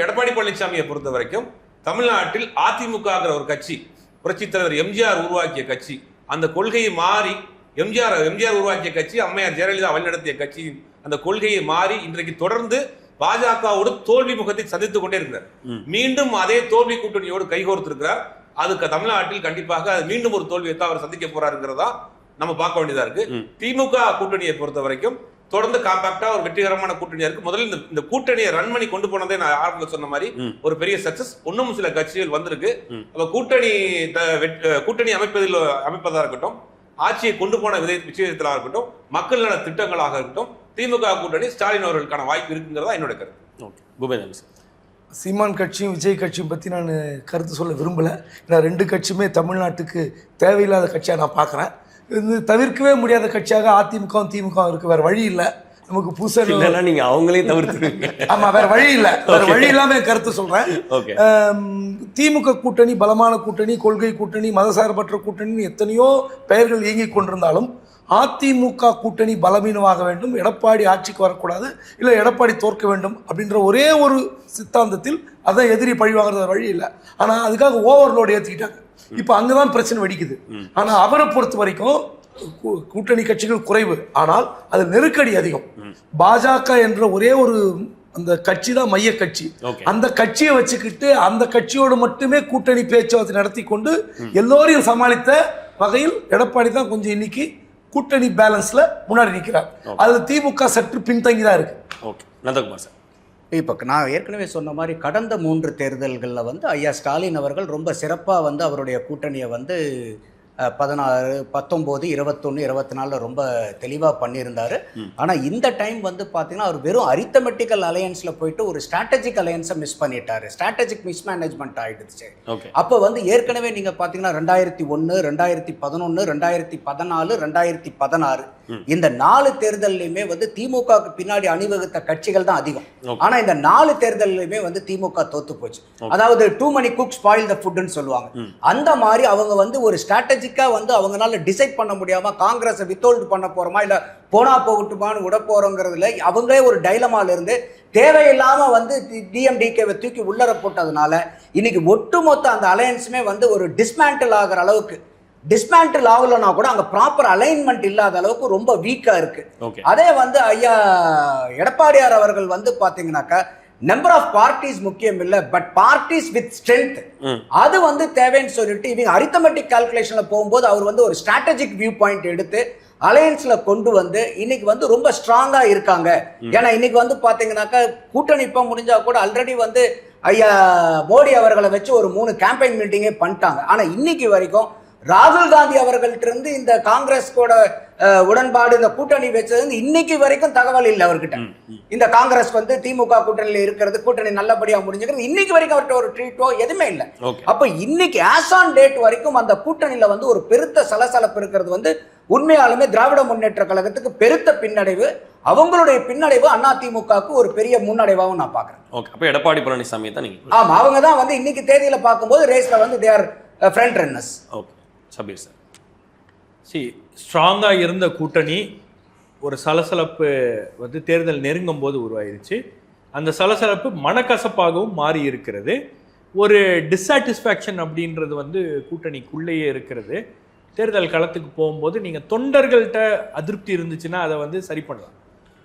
எடப்பாடி பழனிசாமியை பொறுத்த வரைக்கும் தமிழ்நாட்டில் அதிமுகங்கிற ஒரு கட்சி, புரட்சித் தலைவர் எம்ஜிஆர் உருவாக்கிய கட்சி, அந்த கொள்கையை மாறி எம்ஜிஆர் உருவாக்கிய கட்சி, அம்மையார் ஜெயலலிதா வழிநடத்திய கட்சி, அந்த கொள்கையை மாறி இன்றைக்கு தொடர்ந்து பாஜகவோடு தோல்வி முகத்தை சந்தித்துக் கொண்டே இருக்கிறார். மீண்டும் அதே தோல்வி கூட்டணியோடு கைகோர்த்திருக்கிறார். அதுக்கு தமிழ்நாட்டில் கண்டிப்பாக அது மீண்டும் ஒரு தோல்வியை தான் அவர் சந்திக்க போறாருங்கிறதா நம்ம பார்க்க வேண்டியதா இருக்கு. திமுக கூட்டணியை பொறுத்த வரைக்கும் தொடர்ந்து காம்பாக்டா ஒரு வெற்றிகரமான கூட்டணியா இருக்கு. முதல்ல இந்த கூட்டணியை ரன் பண்ணி கொண்டு போனதே நான் ஆரம்பத்தில் சொன்ன மாதிரி ஒரு பெரிய சக்சஸ். இன்னும் சில கட்சிகள் வந்திருக்கு. அப்ப கூட்டணி அமைப்பதா இருக்கட்டும், ஆட்சியை கொண்டு போன விஷயத்திலாக இருக்கட்டும், மக்கள் நல திட்டங்களாக இருக்கட்டும், திமுக கூட்டணி ஸ்டாலின் அவர்களுக்கான வாய்ப்பு இருக்குங்கிறதா என்னோட கருத்து. குபேந்திரன் சார், சீமான் கட்சியும் விஜய் கட்சியும் பற்றி நான் கருத்து சொல்ல விரும்பலை. நான் ரெண்டு கட்சியுமே தமிழ்நாட்டுக்கு தேவையில்லாத கட்சியாக நான் பார்க்குறேன். இது தவிர்க்கவே முடியாத கட்சியாக அதிமுகவும் திமுகவும் இருக்குது. வேறு வழி இல்லை. நமக்கு புதுசாக நீங்கள் அவங்களையும் தவிர்த்துருவீங்க. ஆமாம், வேறு வழி இல்லை. வேறு வழி இல்லாமல் கருத்து சொல்கிறேன். திமுக கூட்டணி பலமான கூட்டணி, கொள்கை கூட்டணி, மதசார்பற்ற கூட்டணின்னு எத்தனையோ பெயர்கள் இயங்கிக் கொண்டிருந்தாலும் அதிமுக கூட்டணி பலவீனமாக வேண்டும், எடப்பாடி ஆட்சிக்கு வரக்கூடாது, இல்லை எடப்பாடி தோற்க வேண்டும் அப்படின்ற ஒரே ஒரு சித்தாந்தத்தில் அதான் எதிரி பழிவாங்கிறது வழி இல்லை. ஆனால் அதுக்காக ஓவர்லோடு ஏற்றிக்கிட்டாங்க. இப்போ அங்கே தான் பிரச்சனை வெடிக்குது. ஆனால் அவரை பொறுத்த வரைக்கும் கூட்டணி கட்சிகள் குறைவு, ஆனால் அது நெருக்கடி அதிகம். பாஜக என்ற ஒரே ஒரு அந்த கட்சி தான் மைய கட்சி. அந்த கட்சியை வச்சுக்கிட்டு அந்த கட்சியோடு மட்டுமே கூட்டணி பேச்சுவார்த்தை நடத்தி கொண்டு எல்லோரையும் சமாளித்த வகையில் எடப்பாடி தான் கொஞ்சம் இன்னைக்கு கூட்டணி பேலன்ஸ்ல முன்னாடி நிற்கிறார். அது திமுக சற்று பின்தங்கி தான் இருக்கு. ஓகே, நந்தகுமார் சார், இப்போ நான் ஏற்கனவே சொன்ன மாதிரி கடந்த 3 தேர்தல்களில் வந்து ஐயா ஸ்டாலின் அவர்கள் ரொம்ப சிறப்பாக வந்து அவருடைய கூட்டணியை வந்து 16, 19, 21, 24 ரொம்ப தெளிவாக பண்ணியிருந்தார். ஆனால் இந்த டைம் வந்து பார்த்தீங்கன்னா அவர் வெறும் அரித்தமெட்டிக்கல் அலையன்ஸில் போயிட்டு ஒரு ஸ்ட்ராட்டஜிக் அலையன்ஸை மிஸ் பண்ணிட்டாரு. ஸ்ட்ராட்டஜிக் மிஸ்மேனேஜ்மெண்ட் ஆகிடுச்சு. அப்போ வந்து ஏற்கனவே நீங்கள் பார்த்தீங்கன்னா 2001, 2011, 2014, 2016 இந்த 4 தேர்தல்லையுமே வந்து திமுகவுக்கு பின்னாடி அணிவகுத்த கட்சிகள் தான் அதிகம். ஆனா இந்த 4 தேர்தல்லையுமே வந்து திமுக தோத்து போச்சு. அதாவது too many cook spoil the ஃபுட்னு சொல்லுவாங்க. அந்த மாதிரி அவங்க வந்து ஒரு ஸ்ட்ராட்டஜிக்கா வந்து அவங்களால டிசைட் பண்ண முடியாம காங்கிரஸை வித்தோல்டு பண்ண போறோமா இல்ல போனா போகட்டுமான்னு விட போறோங்கிறதுல அவங்களே ஒரு டைலமால இருந்து தேவையில்லாம வந்து டிஎம்டிகேவை தூக்கி உள்ளர போட்டதுனால இன்னைக்கு ஒட்டுமொத்த அந்த அலையன்ஸுமே வந்து ஒரு டிஸ்மேண்டில் ஆகிற அளவுக்கு, டிஸ்மேண்டில் ஆகலன்னா கூட அங்க ப்ராப்பர் அலைன்மெண்ட் இல்லாத அளவுக்கு ரொம்ப வீக்கா இருக்கு. அதே வந்து ஐயா எடப்பாடியார் அவர்கள் வந்து பாத்தீங்கன்னாக்கா நம்பர் ஆஃப் பார்ட்டிஸ் முக்கியம் இல்ல, பட் பார்ட்டிஸ் வித் ஸ்ட்ரென்த் அது வந்து தேவைன்னு சொல்லிட்டு இவங்க அரித்தமெட்டிக் கால்குலேஷன்ல போகும்போது அவர் வந்து ஒரு ஸ்ட்ராட்டஜிக் வியூ பாயிண்ட் எடுத்து அலையன்ஸ்ல கொண்டு வந்து இன்னைக்கு வந்து ரொம்ப ஸ்ட்ராங்கா இருக்காங்க. ஏன்னா இன்னைக்கு வந்து பாத்தீங்கன்னாக்கா கூட்டணி இப்ப முடிஞ்சா கூட ஆல்ரெடி வந்து ஐயா மோடி அவர்களை வச்சு ஒரு 3 கேம்பெயின் மீட்டிங்கே பண்ணிட்டாங்க. ஆனா இன்னைக்கு வரைக்கும் ராகுல் காந்தி அவர்கள்ட்ட இருந்து இந்த காங்கிரஸ் கூட உடன்பாடு இந்த கூட்டணி வச்சது இன்னைக்கு வரைக்கும் தகவல் இல்லை அவர்கிட்ட. இந்த காங்கிரஸ் வந்து திமுக கூட்டணியில இருக்கிறது, கூட்டணி நல்லபடியா முடிஞ்சுக்கிறது இன்னைக்கு வரைக்கும் அவர்கிட்ட ஒரு ட்ரீட்டோ எதுவுமே இல்லை. அப்ப இன்னைக்கு ஆஸ் ஆன் டேட் வரைக்கும் அந்த கூட்டணியில வந்து ஒரு பெருத்த சலசலப்பு இருக்கிறது வந்து உண்மையாலுமே திராவிட முன்னேற்ற கழகத்துக்கு பெருத்த பின்னடைவு. அவங்களுடைய பின்னடைவு அதிமுகவுக்கு ஒரு பெரிய முன்னடைவாகவும் நான் பாக்குறேன். அப்ப எடப்பாடி பழனிசாமி தான் நீங்க? ஆமா, அவங்க தான் வந்து இன்னைக்கு தேதியில பார்க்கும்போது ரேஸ்ல வந்து they are front runners. Okay, Sabir sir, ஸ்ட்ராங்காக இருந்த கூட்டணி ஒரு சலசலப்பு வந்து தேர்தல் நெருங்கும் போது உருவாயிருச்சு. அந்த சலசலப்பு மனக்கசப்பாகவும் மாறி இருக்கிறது. ஒரு டிஸாட்டிஸ்ஃபேக்ஷன் அப்படின்றது வந்து கூட்டணிக்குள்ளேயே இருக்கிறது. தேர்தல் களத்துக்கு போகும்போது நீங்கள் தொண்டர்கள்ட்ட அதிருப்தி இருந்துச்சுன்னா அதை வந்து சரி பண்ணலாம்.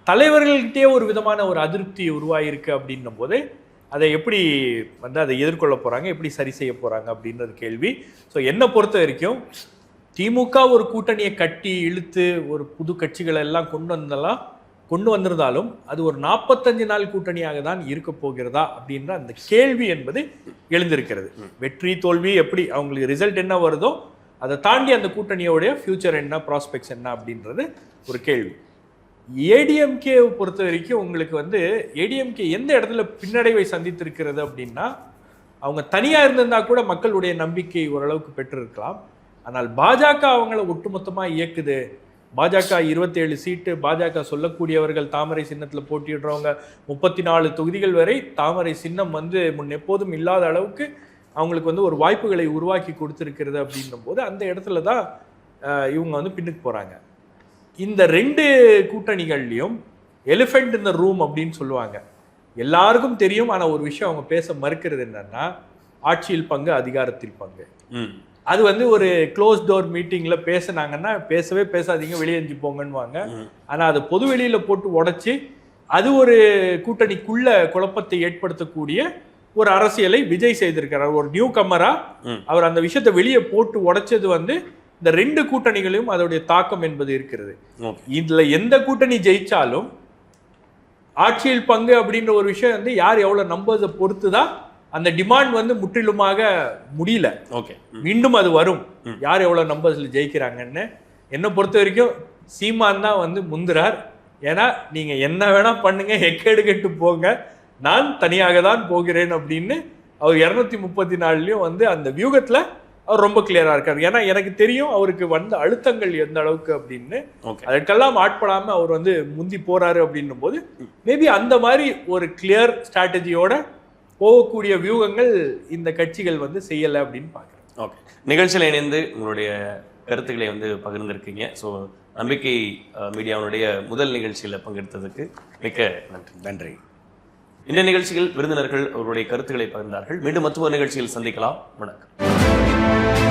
தலைவர்கள்கிட்டே ஒரு விதமான ஒரு அதிருப்தி உருவாயிருக்கு அப்படின்னும் போது அதை எப்படி வந்து அதை எதிர்கொள்ள போகிறாங்க, எப்படி சரி செய்ய போகிறாங்க அப்படின்றது கேள்வி. ஸோ என்னை பொறுத்த வரைக்கும் திமுக ஒரு கூட்டணியை கட்டி இழுத்து ஒரு புது கட்சிகளை எல்லாம் கொண்டு வந்திருந்தாலும் அது ஒரு 45 நாள் கூட்டணியாக தான் இருக்க போகிறதா அப்படின்ற அந்த கேள்வி என்பது எழுந்திருக்கிறது. வெற்றி தோல்வி எப்படி அவங்களுக்கு ரிசல்ட் என்ன வருதோ அதை தாண்டி அந்த கூட்டணியோடைய ஃபியூச்சர் என்ன, ப்ராஸ்பெக்ட்ஸ் என்ன அப்படின்றது ஒரு கேள்வி. ஏடிஎம்கேவை பொறுத்த வரைக்கும் உங்களுக்கு வந்து ஏடிஎம்கே எந்த இடத்துல பின்னடைவை சந்தித்திருக்கிறது அப்படின்னா, அவங்க தனியாக இருந்திருந்தா கூட மக்களுடைய நம்பிக்கை ஓரளவுக்கு பெற்றிருக்கலாம். ஆனால் பாஜக அவங்கள ஒட்டுமொத்தமாக இயக்குது. பாஜக 27 சீட்டு, பாஜக சொல்லக்கூடியவர்கள் தாமரை சின்னத்தில் போட்டிடுறவங்க 34 தொகுதிகள் வரை தாமரை சின்னம் வந்து முன் எப்போதும் இல்லாத அளவுக்கு அவங்களுக்கு வந்து ஒரு வாய்ப்புகளை உருவாக்கி கொடுத்துருக்கிறது அப்படின்னும் போது அந்த இடத்துல தான் இவங்க வந்து பின்னுக்கு போகிறாங்க. இந்த 2 கூட்டணிகள்லையும் எலிஃபெண்ட் இன் த ரூம் அப்படின்னு சொல்லுவாங்க. எல்லாருக்கும் தெரியும், ஆனால் ஒரு விஷயம் அவங்க பேச மறுக்கிறது என்னன்னா ஆட்சியில் பங்கு, அதிகாரத்தில் பங்கு. அது வந்து ஒரு க்ளோஸ் டோர் மீட்டிங்கில் பேசினாங்கன்னா பேசவே பேசாதீங்க, வெளியேஞ்சி போங்கன்னுவாங்க. ஆனால் அது பொது வெளியில் போட்டு உடைச்சி அது ஒரு கூட்டணிக்குள்ள குழப்பத்தை ஏற்படுத்தக்கூடிய ஒரு அரசியலை விஜய் செய்திருக்கிறார். ஒரு நியூ கம்மரா அவர் அந்த விஷயத்தை வெளியே போட்டு உடைச்சது வந்து இந்த 2 கூட்டணிகளையும் அதோடைய தாக்கம் என்பது இருக்கிறது. Okay. இதுல எந்த கூட்டணி ஜெயிச்சாலும் ஆட்சியில் பங்கு அப்படின்ற ஒரு விஷயம் வந்து யார் எவ்வளவு நம்பர்ஸை பொறுத்து தான் அந்த டிமாண்ட் வந்து முற்றிலுமாக முடியல. ஓகே, மீண்டும் அது வரும், யார் எவ்வளவு நம்பர்ஸ்ல ஜெயிக்கிறாங்கன்னு. என்னை பொறுத்த வரைக்கும் சீமான் தான் வந்து முந்துறார். ஏன்னா நீங்க என்ன வேணா பண்ணுங்க, எக்கேடு கெட்டு போங்க, நான் தனியாக தான் போகிறேன் அப்படின்னு அவர் 234லயும் வந்து அந்த வியூகத்துல அவர் ரொம்ப கிளியரா இருக்காரு. ஏன்னா எனக்கு தெரியும் அவருக்கு வந்த அழுத்தங்கள் எந்த அளவுக்கு அப்படின்னு. அதற்கெல்லாம் ஆட்படாம அவர் வந்து முந்தி போறாரு அப்படின்னும் போது மேபி அந்த மாதிரி ஒரு கிளியர் ஸ்ட்ராட்டஜியோட போகக்கூடிய வியூகங்கள் இந்த கட்சிகள் வந்து செய்யலை அப்படின்னு பார்க்குறேன். ஓகே, நிகழ்ச்சியில் இணைந்து உங்களுடைய கருத்துக்களை வந்து பகிர்ந்திருக்கீங்க. ஸோ நம்பிக்கை மீடியாவுடைய முதல் நிகழ்ச்சியில் பங்கெடுத்ததுக்கு மிக்க நன்றி. நன்றி. இந்த நிகழ்ச்சியில் விருந்தினர்கள் அவருடைய கருத்துக்களை பகிர்ந்தார்கள். மீண்டும் மற்றொரு நிகழ்ச்சியில் சந்திக்கலாம். வணக்கம்.